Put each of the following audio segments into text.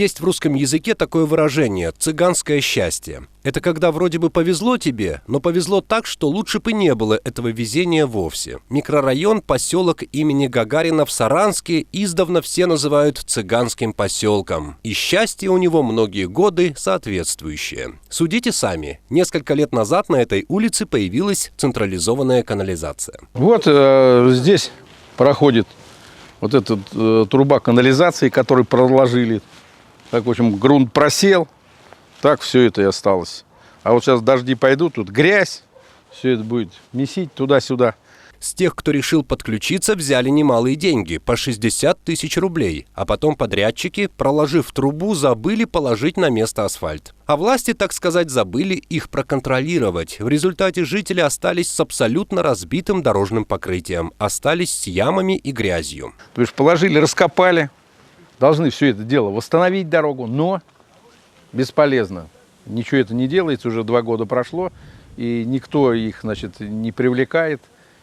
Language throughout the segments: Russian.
Есть в русском языке такое выражение «цыганское счастье». Это когда вроде бы повезло тебе, но повезло так, что лучше бы не было этого везения вовсе. Микрорайон, поселок имени Гагарина в Саранске издавна все называют цыганским поселком. И счастье у него многие годы соответствующее. Судите сами. Несколько лет назад на этой улице появилась централизованная канализация. Вот здесь проходит вот эта труба канализации, которую проложили. Так, в общем, грунт просел. Так все это и осталось. А вот сейчас дожди пойдут, тут грязь, все это будет месить туда-сюда. С тех, кто решил подключиться, взяли немалые деньги, по 60 тысяч рублей. А потом подрядчики, проложив трубу, забыли положить на место асфальт. А власти, так сказать, забыли их проконтролировать. В результате жители остались с абсолютно разбитым дорожным покрытием, остались с ямами и грязью. То есть положили, раскопали, должны все это дело восстановить дорогу, но бесполезно. Ничего это не делается, уже 2 года прошло, и никто их, значит, не привлекает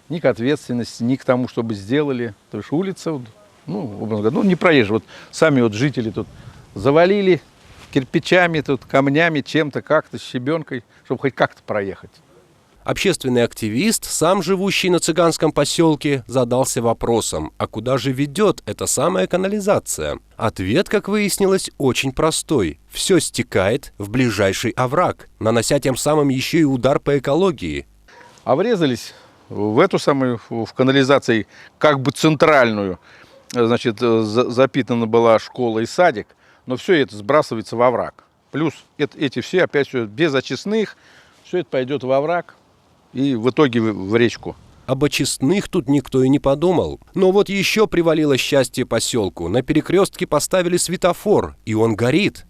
ни к ответственности, ни к тому, чтобы сделали. То есть улица, не проезжая. Вот сами вот жители тут завалили кирпичами, тут камнями, чем-то, как-то, щебенкой, чтобы хоть как-то проехать. Общественный активист, сам живущий на цыганском поселке, задался вопросом, а куда же ведет эта самая канализация? Ответ, как выяснилось, очень простой. Все стекает в ближайший овраг, нанося тем самым еще и удар по экологии. А врезались в эту самую, в канализацию, как бы центральную, значит, запитана была школа и садик, но все это сбрасывается во овраг. Плюс эти все, опять все без очистных, все это пойдет во овраг. И в итоге в речку. Об очистных тут никто и не подумал. Но вот еще привалило счастье поселку. На перекрестке поставили светофор, и он горит.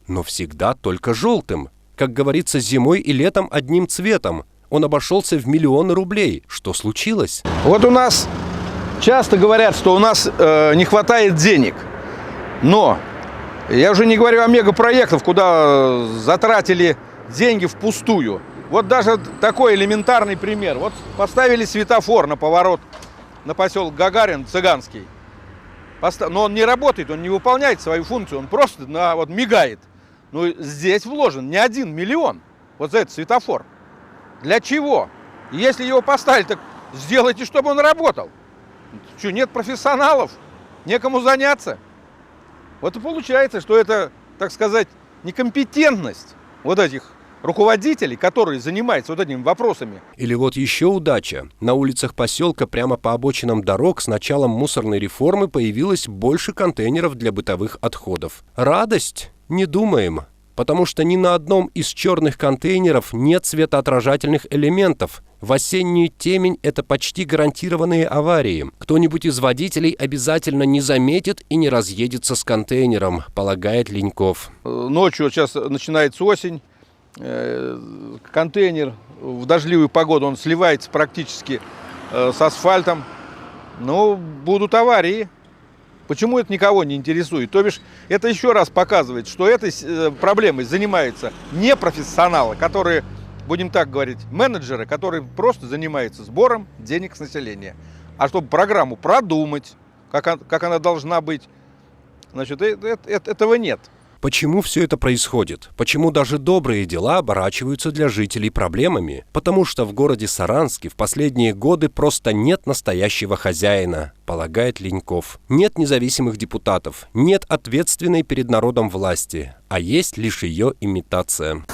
Но всегда только желтым. Как говорится, зимой и летом одним цветом. Он обошелся в миллионы рублей. Что случилось? Вот у нас часто говорят, что у нас не хватает денег. Но я уже не говорю о мегапроектах, куда затратили деньги впустую. Вот даже такой элементарный пример. Вот поставили светофор на поворот на поселок Гагарин, цыганский. Но он не работает, он не выполняет свою функцию, он просто мигает. Но здесь вложен не 1 миллион вот за этот светофор. Для чего? Если его поставили, так сделайте, чтобы он работал. Что, нет профессионалов? Некому заняться? Вот и получается, что это, так сказать, некомпетентность вот этих руководителей, которые занимаются вот этими вопросами. Или вот еще удача. На улицах поселка прямо по обочинам дорог с началом мусорной реформы появилось больше контейнеров для бытовых отходов. Радость? Не думаем. Потому что ни на одном из черных контейнеров нет светоотражательных элементов. В осеннюю темень это почти гарантированные аварии. Кто-нибудь из водителей обязательно не заметит и не разъедется с контейнером, полагает Леньков. Ночью, вот сейчас начинается осень, контейнер в дождливую погоду, он сливается практически с асфальтом. Но будут аварии. Почему это никого не интересует? То бишь, это еще раз показывает, что этой проблемой занимаются не профессионалы, которые, будем так говорить, менеджеры, которые просто занимаются сбором денег с населения. А чтобы программу продумать, как она должна быть, значит, этого нет. Почему все это происходит? Почему даже добрые дела оборачиваются для жителей проблемами? Потому что в городе Саранске в последние годы просто нет настоящего хозяина, полагает Леньков. Нет независимых депутатов, нет ответственной перед народом власти, а есть лишь ее имитация.